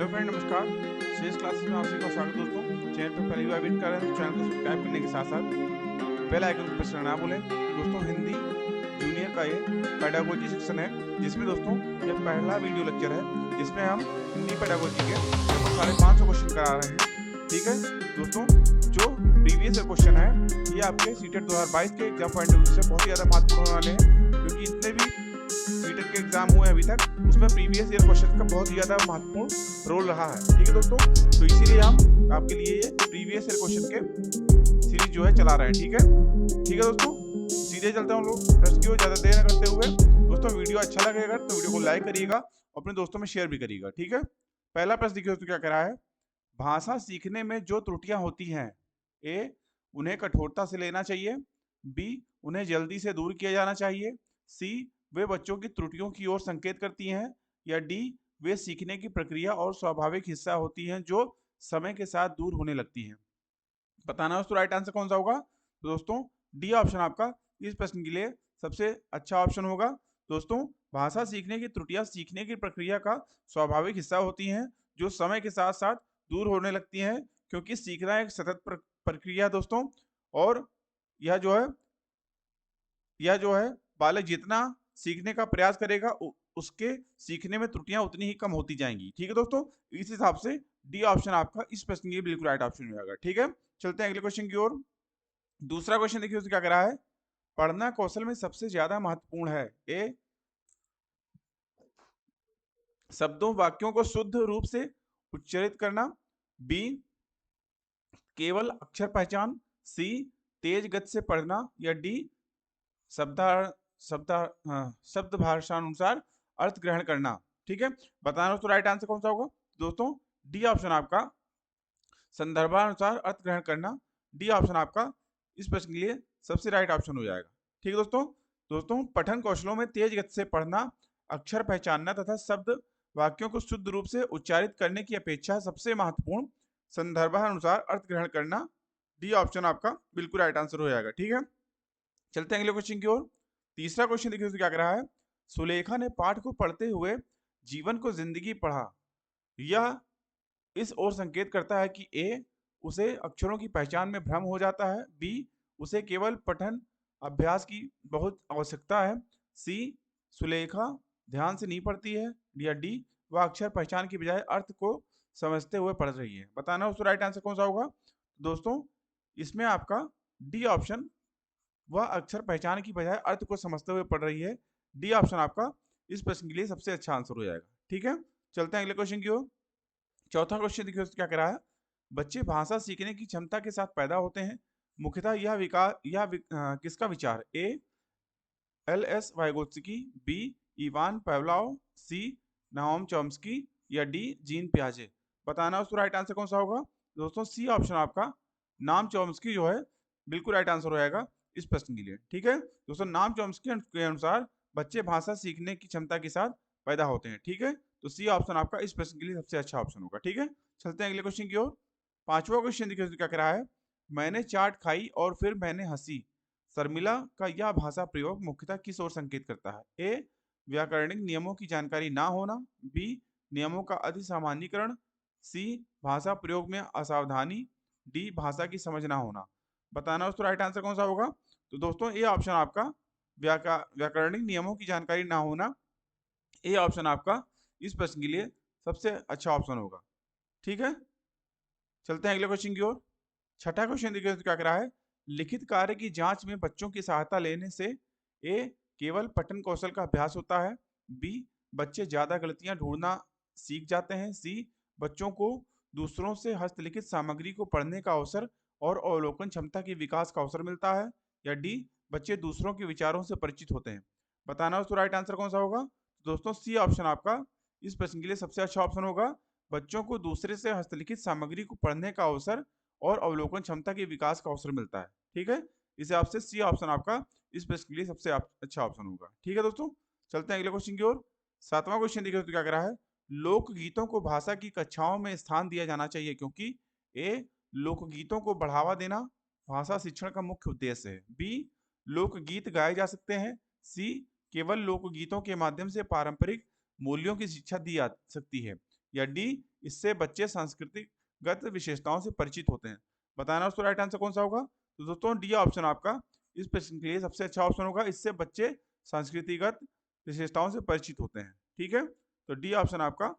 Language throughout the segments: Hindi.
हेलो फ्रेंड, नमस्कार। शेष क्लासेस में आप सभी का स्वागत है दोस्तों। चैनल पर पहली बार विजिट कर रहे हैं तो चैनल को सब्सक्राइब करने के साथ साथ बेल आइकन को प्रेस करना ना भूलें। दोस्तों, हिंदी जूनियर का ये पेडागोजी सेक्शन है, जिसमें दोस्तों ये पहला वीडियो लेक्चर है जिसमें हम हिंदी पेडागोजी के लगभग 550 क्वेश्चन करा रहे हैं। ठीक है दोस्तों, जो प्रीवियस क्वेश्चन है ये आपके सीटेट 2022 के एग्जाम पॉइंट ऑफ व्यू से बहुत ही ज़्यादा महत्वपूर्ण होने वाले हैं, क्योंकि जितने भी सीटेट के एग्जाम हुए अभी तक उसमें प्रीवियस ईयर क्वेश्चन का बहुत ही ज़्यादा महत्वपूर्ण रोल रहा है। ठीक है दोस्तों, तो इसीलिए हम आपके लिए ये प्रीवियस ईयर क्वेश्चन के सीरीज जो है चला रहे हैं। ठीक है दोस्तों, सीधे चलते हैं हम लोग प्रश्न की ओर, ज़्यादा देर न करते हुए। दोस्तों, वीडियो अच्छा लगेगा तो वीडियो को लाइक करिएगा और अपने दोस्तों में शेयर भी करिएगा। ठीक है, पहला प्रश्न देखिए दोस्तों क्या कह रहा है। भाषा सीखने में जो त्रुटियां होती हैं, ए उन्हें कठोरता से लेना चाहिए, बी उन्हें जल्दी से दूर किया जाना चाहिए, सी वे बच्चों की त्रुटियों की ओर संकेत करती हैं, या डी वे सीखने की प्रक्रिया और स्वाभाविक हिस्सा होती हैं जो समय के साथ दूर होने लगती हैं। बताना दोस्तों राइट आंसर कौन सा होगा। तो दोस्तों डी ऑप्शन आपका इस प्रश्न के लिए सबसे अच्छा ऑप्शन होगा। दोस्तों, भाषा सीखने की त्रुटियां सीखने की प्रक्रिया का स्वाभाविक हिस्सा होती हैं जो समय के साथ साथ दूर होने लगती हैं, क्योंकि सीखना एक सतत प्रक्रिया दोस्तों। और यह जो है बालक जितना सीखने का प्रयास करेगा उसके सीखने में त्रुटियां उतनी ही कम होती जाएंगी। ठीक है दोस्तों, इस हिसाब से डी ऑप्शन आपका इस प्रश्न के बिल्कुल राइट ऑप्शन हो जाएगा। ठीक है, चलते हैं अगले क्वेश्चन की ओर। दूसरा क्वेश्चन देखिए उसमें क्या कह रहा है। पढ़ना कौशल में सबसे ज्यादा महत्वपूर्ण है, ए शब्दों वाक्यों को शुद्ध रूप से उच्चारित करना, बी केवल अक्षर पहचान, सी तेज गति से पढ़ना, या डी शब्द शब्द शब्द भाषानुसार अर्थ ग्रहण करना। ठीक है, बताना दोस्तों राइट आंसर कौन सा होगा। दोस्तों डी ऑप्शन आपका संदर्भानुसार अर्थ ग्रहण करना, डी ऑप्शन आपका इस प्रश्न के लिए सबसे राइट ऑप्शन हो जाएगा। ठीक है दोस्तों, पठन कौशलों में तेज गति से पढ़ना, अक्षर पहचानना तथा शब्द वाक्यों को शुद्ध रूप से उच्चारित करने की अपेक्षा सबसे महत्वपूर्ण संदर्भानुसार अर्थ ग्रहण करना, डी ऑप्शन आपका बिल्कुल राइट आंसर हो जाएगा। ठीक है, चलते हैं अगले क्वेश्चन की ओर। तीसरा क्वेश्चन देखिए क्या कर रहा है। सुलेखा ने पाठ को पढ़ते हुए जीवन को जिंदगी पढ़ा। यह इस ओर संकेत करता है कि ए उसे अक्षरों की पहचान में भ्रम हो जाता है, बी उसे केवल पठन अभ्यास की बहुत आवश्यकता है, सी सुलेखा ध्यान से नहीं पढ़ती है, या डी वह अक्षर पहचान की बजाय अर्थ को समझते हुए पढ़ रही है। बताना उसका राइट आंसर कौन सा होगा। दोस्तों इसमें आपका डी ऑप्शन वह अक्षर पहचान की बजाय अर्थ को समझते हुए पढ़ रही है, डी ऑप्शन आपका इस प्रश्न के लिए सबसे अच्छा आंसर हो जाएगा। ठीक है, चलते हैं अगले क्वेश्चन की ओर। चौथा क्वेश्चन देखिए क्या कह रहा है। बच्चे भाषा सीखने की क्षमता के साथ पैदा होते हैं, मुख्यतः किसका विचार, A L S Vygotsky, B Ivan Pavlov, C Noam Chomsky, या डी जीन पियाजे। बताना उसको राइट आंसर कौन सा होगा। दोस्तों सी ऑप्शन आपका नाम चॉम्स्की जो है बिल्कुल राइट आंसर हो जाएगा इस प्रश्न के लिए। ठीक है दोस्तों, नाम चॉम्स्की के अनुसार बच्चे भाषा सीखने की क्षमता के साथ पैदा होते हैं। ठीक है, तो सी ऑप्शन आपका इस प्रश्न के लिए सबसे अच्छा ऑप्शन होगा। ठीक है, चलते हैं अगले क्वेश्चन की ओर। पांचवा क्वेश्चन देखिए क्या कह रहा है। मैंने चाट खाई और फिर मैंने हंसी, शर्मिला का यह भाषा प्रयोग मुख्यतः किस ओर संकेत करता है, ए व्याकरणिक नियमों की जानकारी ना होना, बी नियमों का अति सामान्यीकरण, सी भाषा प्रयोग में असावधानी, डी भाषा की समझ ना होना। बताना उसको राइट आंसर कौन सा होगा। तो दोस्तों ये ऑप्शन आपका व्याकरणिक नियमों की जानकारी ना होना, ये ऑप्शन आपका इस प्रश्न के लिए सबसे अच्छा ऑप्शन होगा। ठीक है, चलते हैं अगले क्वेश्चन की ओर। छठा क्वेश्चन देखिए क्या कह रहा है। लिखित कार्य की जांच में बच्चों की सहायता लेने से ए केवल पठन कौशल का अभ्यास होता है, बी बच्चे ज्यादा गलतियां ढूंढना सीख जाते हैं, सी बच्चों को दूसरों से हस्तलिखित सामग्री को पढ़ने का अवसर और अवलोकन क्षमता के विकास का अवसर मिलता है, या डी बच्चे दूसरों के विचारों से परिचित होते हैं। बताना उसको राइट आंसर कौन सा होगा। दोस्तों सी ऑप्शन आपका इस प्रश्न के लिए सबसे अच्छा ऑप्शन होगा। बच्चों को दूसरे से हस्तलिखित सामग्री को पढ़ने का अवसर और अवलोकन क्षमता के विकास का अवसर मिलता है। ठीक है, इस हिसाब से सी ऑप्शन आपका इस प्रश्न के लिए सबसे अच्छा ऑप्शन होगा। ठीक है दोस्तों, चलते हैं अगले क्वेश्चन की ओर। सातवां क्वेश्चन देखिए तो क्या कह रहा है। लोकगीतों को भाषा की कक्षाओं में स्थान दिया जाना चाहिए, क्योंकि ए लोकगीतों को बढ़ावा देना भाषा शिक्षण का मुख्य उद्देश्य है, बी लोकगीत गाए जा सकते हैं, सी केवल लोकगीतों के माध्यम से पारंपरिक मूल्यों की शिक्षा दी जा सकती है, या डी इससे बच्चे सांस्कृतिकगत विशेषताओं से परिचित होते हैं। बताना उसका राइट आंसर कौन सा होगा। तो दोस्तों डी ऑप्शन आपका इस प्रश्न के लिए सबसे अच्छा ऑप्शन होगा, इससे बच्चे सांस्कृतिकगत विशेषताओं से परिचित होते हैं। ठीक है, तो डी ऑप्शन आपका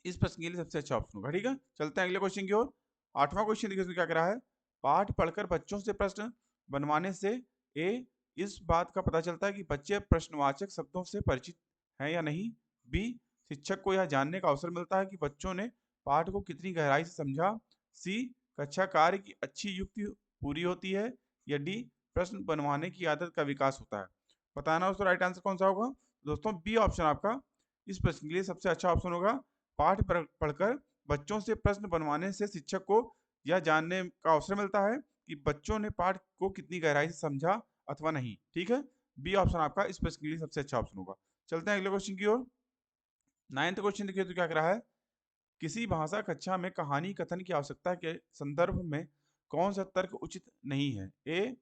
इस प्रश्न के लिए सबसे अच्छा ऑप्शन होगा। ठीक है, चलते हैं अगले क्वेश्चन की ओर। 8वां क्वेश्चन देखिए क्या कह रहा है, पाठ पढ़कर बच्चों से प्रश्न बनवाने से ए इस बात का पता चलता है कि बच्चे प्रश्नवाचक शब्दों से परिचित हैं या नहीं, बी शिक्षक को यह जानने का अवसर मिलता है कि बच्चों ने पाठ को कितनी गहराई से समझा, सी कक्षा कार्य की अच्छी युक्ति पूरी होती है, या डी प्रश्न बनवाने की आदत का विकास होता है। बताना उसका राइट आंसर कौन सा होगा। दोस्तों बी ऑप्शन आपका इस प्रश्न के लिए सबसे अच्छा ऑप्शन होगा। पाठ पढ़कर बच्चों से प्रश्न बनवाने से शिक्षक को यह जानने का अवसर मिलता है कि बच्चों ने पाठ को कितनी गहराई से समझा अथवा नहीं। ठीक है, बी ऑप्शन आपका इस प्रश्न के लिए सबसे अच्छा ऑप्शन होगा। चलते हैं अगले क्वेश्चन की ओर। 9th क्वेश्चन देखिए तो क्या कह रहा है, किसी भाषा कक्षा में कहानी कथन की आवश्यकता के संदर्भ में कौन सा तर्क उचित नहीं है। ए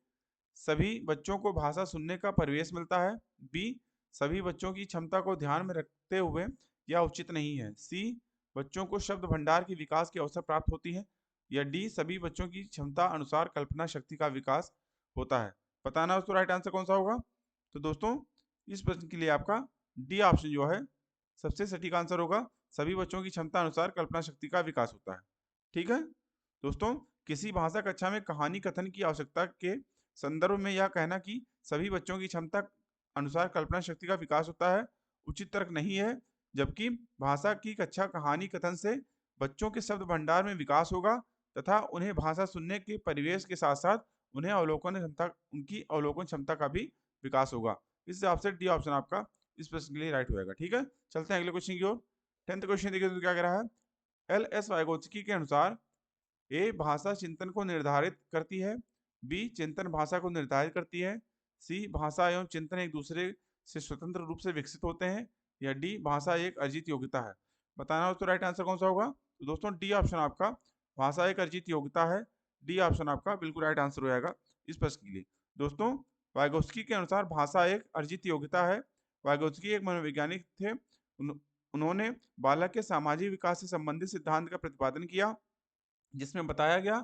सभी बच्चों को भाषा सुनने का परिवेश मिलता है, बी सभी बच्चों की क्षमता को ध्यान में रखते हुए यह उचित नहीं है, सी बच्चों को शब्द भंडार के विकास के अवसर प्राप्त होती है, या डी सभी बच्चों की क्षमता अनुसार कल्पना शक्ति का विकास होता है। बताना उसको राइट आंसर कौन सा होगा। तो दोस्तों इस प्रश्न के लिए आपका डी ऑप्शन जो है सबसे सटीक आंसर होगा, सभी बच्चों की क्षमता अनुसार कल्पना शक्ति का विकास होता है। ठीक है दोस्तों, किसी भाषा कक्षा में कहानी कथन की आवश्यकता के संदर्भ में यह कहना कि सभी बच्चों की क्षमता अनुसार कल्पना शक्ति का विकास होता है उचित तर्क नहीं है, जबकि भाषा की कक्षा कहानी कथन से बच्चों के शब्द भंडार में विकास होगा तथा उन्हें भाषा सुनने के परिवेश के साथ साथ उन्हें उनकी अवलोकन क्षमता का भी विकास होगा। इस हिसाब से डी ऑप्शन आपका इस प्रश्न के लिए राइट होगा। ठीक है, चलते हैं अगले क्वेश्चन की ओर। 10th क्वेश्चन देखिए तो क्या कह रहा है, एल एस वाइगोत्स्की के अनुसार ए भाषा चिंतन को निर्धारित करती है, बी चिंतन भाषा को निर्धारित करती है, सी भाषा एवं चिंतन एक दूसरे से स्वतंत्र रूप से विकसित होते हैं, या डी भाषा एक अर्जित योग्यता है। बताना हो तो राइट आंसर कौन सा होगा। तो दोस्तों डी ऑप्शन आपका भाषा एक अर्जित योग्यता है, डी ऑप्शन आपका बिल्कुल राइट आंसर हो जाएगा इस प्रश्न के लिए। दोस्तों वाइगोत्स्की के अनुसार भाषा एक अर्जित योग्यता है। वाइगोत्स्की एक मनोवैज्ञानिक थे। उन्होंने बालक के सामाजिक विकास से संबंधित सिद्धांत का प्रतिपादन किया, जिसमें बताया गया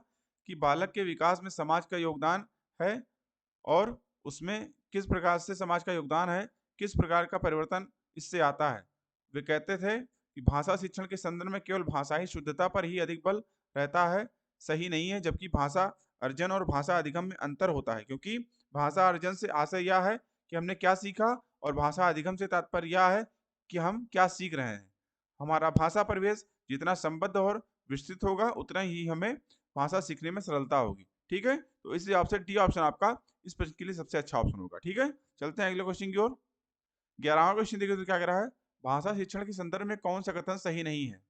कि बालक के विकास में समाज का योगदान है और उसमें किस प्रकार से समाज का योगदान है, किस प्रकार का परिवर्तन इससे आता है। वे कहते थे कि भाषा शिक्षण के संदर्भ में केवल भाषाई शुद्धता पर ही अधिक बल रहता है, सही नहीं है, जबकि भाषा अर्जन और भाषा अधिगम में अंतर होता है, क्योंकि भाषा अर्जन से आशय यह है कि हमने क्या सीखा और भाषा अधिगम से तात्पर्य यह है कि हम क्या सीख रहे हैं। हमारा भाषा परिवेश जितना संबद्ध और विस्तृत होगा उतना ही हमें भाषा सीखने में सरलता होगी। ठीक है, तो इस हिसाब से डी ऑप्शन आपका इस प्रश्न के लिए सबसे अच्छा ऑप्शन होगा। ठीक है, चलते हैं अगले क्वेश्चन की ओर। 11वां क्वेश्चन देखिए तो क्या कह रहा है, भाषा शिक्षण के संदर्भ में कौन सा कथन सही नहीं है।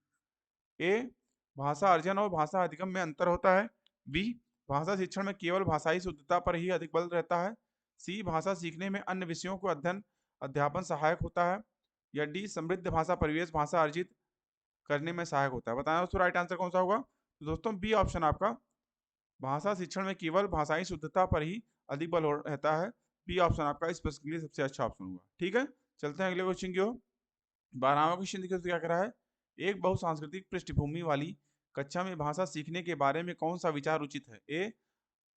ए भाषा अर्जन और भाषा अधिगम में अंतर होता है, बी भाषा शिक्षण में केवल भाषाई शुद्धता पर ही अधिक बल रहता है, सी भाषा सीखने में अन्य विषयों को अध्यापन सहायक होता है, या डी समृद्ध भाषा परिवेश भाषा अर्जित करने में सहायक होता है। बताना उसको राइट आंसर कौन सा होगा। तो दोस्तों बी ऑप्शन आपका भाषा शिक्षण में केवल भाषाई शुद्धता पर ही अधिक बल रहता है, बी ऑप्शन आपका इस प्रश्न के लिए सबसे अच्छा ऑप्शन होगा। ठीक है, चलते हैं अगले क्वेश्चन की ओर। 12वां क्वेश्चन देखिए तो क्या कह रहा है, एक बहुसांस्कृतिक पृष्ठभूमि वाली कक्षा में भाषा सीखने के बारे में कौन सा विचार उचित है। ए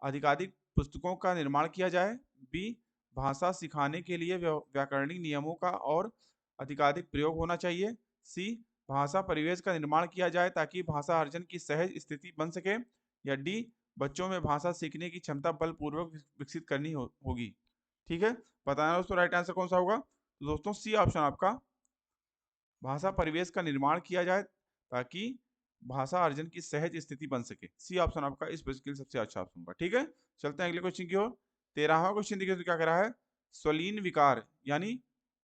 अधिकाधिक पुस्तकों का निर्माण किया जाए, बी भाषा सिखाने के लिए व्याकरणिक नियमों का और अधिकाधिक प्रयोग होना चाहिए, सी भाषा परिवेश का निर्माण किया जाए ताकि भाषा अर्जन की सहज स्थिति बन सके, या डी बच्चों में भाषा सीखने की क्षमता बलपूर्वक विकसित करनी होगी। ठीक है, बताना दोस्तों राइट आंसर कौन सा होगा। तो दोस्तों सी ऑप्शन आपका भाषा परिवेश का निर्माण किया जाए ताकि भाषा अर्जन की सहज स्थिति बन सके, सी ऑप्शन आपका इस प्रश्न के लिए सबसे अच्छा ऑप्शन होगा। ठीक है, चलते हैं अगले क्वेश्चन की ओर। 13वां क्वेश्चन देखिए तो क्या कह रहा है, स्वलीन विकार यानी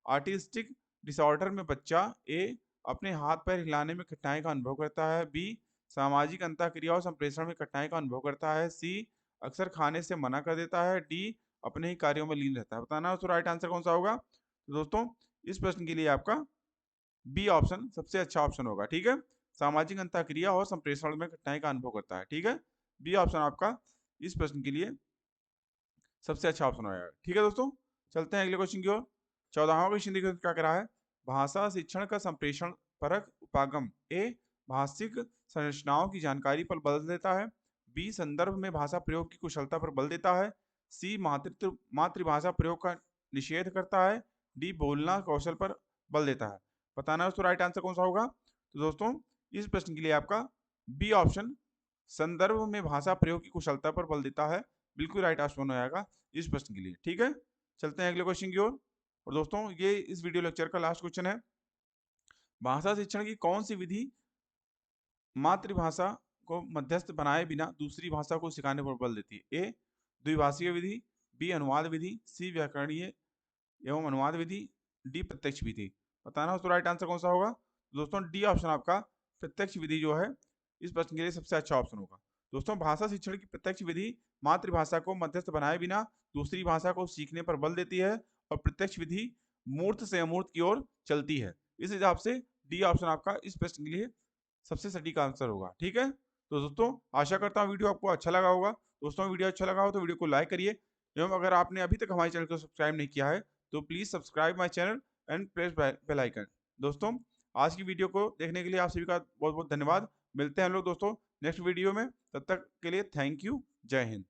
आर्टिस्टिक डिसऑर्डर में बच्चा ए अपने हाथ पैर हिलाने में कठिनाई का अनुभव करता है, बी सामाजिक अंतःक्रिया और संप्रेषण में कठिनाई का अनुभव करता है, सी अक्सर खाने से मना कर देता है, डी अपने ही कार्यों में लीन रहता है। बताना तो राइट आंसर कौन सा होगा। तो दोस्तों इस प्रश्न के लिए आपका बी ऑप्शन सबसे अच्छा ऑप्शन होगा। ठीक है, सामाजिक अंतःक्रिया और संप्रेषण में कठिनाई का अनुभव करता है। ठीक है, बी ऑप्शन आपका इस प्रश्न के लिए सबसे अच्छा ऑप्शन होगा। ठीक है दोस्तों, चलते हैं अगले क्वेश्चन की ओर। 14वां क्वेश्चन देखिए क्या कह रहा है, भाषा शिक्षण का संप्रेषण परक उपागम। ए भाषिक संरचनाओं की जानकारी पर बल देता है। बी संदर्भ में भाषा प्रयोग की कुशलता पर बल देता है। सी मातृभाषा प्रयोग का निषेध करता है। डी बोलना कौशल पर बल देता है। बताना दोस्तों राइट आंसर कौन सा होगा। तो दोस्तों इस प्रश्न के लिए आपका बी ऑप्शन संदर्भ में भाषा प्रयोग की कुशलता पर बल देता है बिल्कुल राइट आंसर हो जाएगा इस प्रश्न के लिए। ठीक है, चलते हैं अगले क्वेश्चन की ओर। और दोस्तों ये इस वीडियो लेक्चर का लास्ट क्वेश्चन है। भाषा शिक्षण की कौन सी विधि मातृभाषा को मध्यस्थ बनाए बिना दूसरी भाषा को सिखाने पर बल देती है। ए द्विभाषीय विधि, बी अनुवाद विधि, सी व्याकरणीय एवं अनुवाद विधि, डी प्रत्यक्ष विधि। बताना तो राइट आंसर कौन सा होगा। दोस्तों डी ऑप्शन आपका प्रत्यक्ष विधि जो है इस प्रश्न के लिए सबसे अच्छा ऑप्शन होगा। दोस्तों भाषा शिक्षण की प्रत्यक्ष विधि मातृभाषा को मध्यस्थ बनाए बिना दूसरी भाषा को सीखने पर बल देती है और प्रत्यक्ष विधि मूर्त से अमूर्त की ओर चलती है। इस हिसाब से डी ऑप्शन आपका इस प्रश्न के लिए सबसे सटीक आंसर होगा। ठीक है, तो दोस्तों आशा करता हूँ वीडियो आपको अच्छा लगा होगा। दोस्तों वीडियो अच्छा लगा हो तो वीडियो को लाइक करिए एवं अगर आपने अभी तक हमारे चैनल को सब्सक्राइब नहीं किया है तो please subscribe my channel and press bell icon. दोस्तों आज की वीडियो को देखने के लिए आप सभी का बहुत बहुत धन्यवाद। मिलते हैं हम लोग दोस्तों नेक्स्ट वीडियो में, तब तक के लिए थैंक यू, जय हिंद।